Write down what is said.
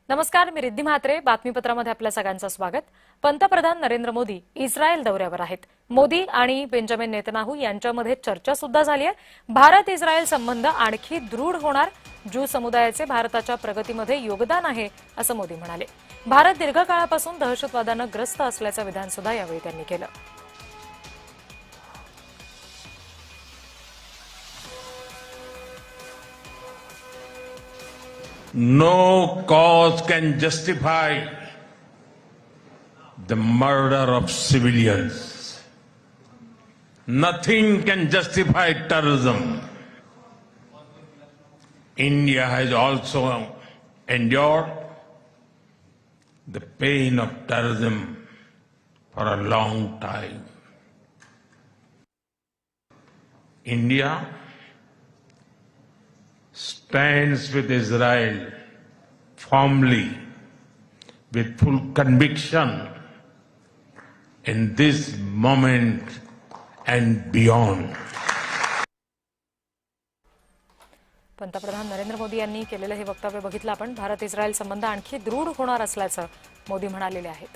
नमस्कार, मी रिद्धी म्हात्रे. बातमीपत्रामध्ये आपल्या सगळ्यांचं स्वागत. पंतप्रधान नरेंद्र मोदी इस्रायल दौऱ्यावर आहेत. मोदी आणि बेंजामिन नेतन्याहू यांच्यामध्ये चर्चा सुद्धा झाली आहे. भारत इस्रायल संबंध आणखी दृढ होणार. ज्यू समुदायाचे भारताच्या प्रगतीमध्ये योगदान आहे असं मोदी म्हणाले. भारत दीर्घकाळापासून दहशतवादानं ग्रस्त असल्याचं विधान सुद्धा यावेळी त्यांनी केलं. No cause can justify the murder of civilians. Nothing can justify terrorism. India has also endured the pain of terrorism for a long time. India stands with Israel firmly, with full conviction in this moment and beyond. पंतप्रधान नरेंद्र मोदी यांनी केलेलं हे वक्तव्य बघितलं आपण. भारत इस्रायल संबंध आणखी दृढ होणार असल्याचं मोदी म्हणालेले आहेत.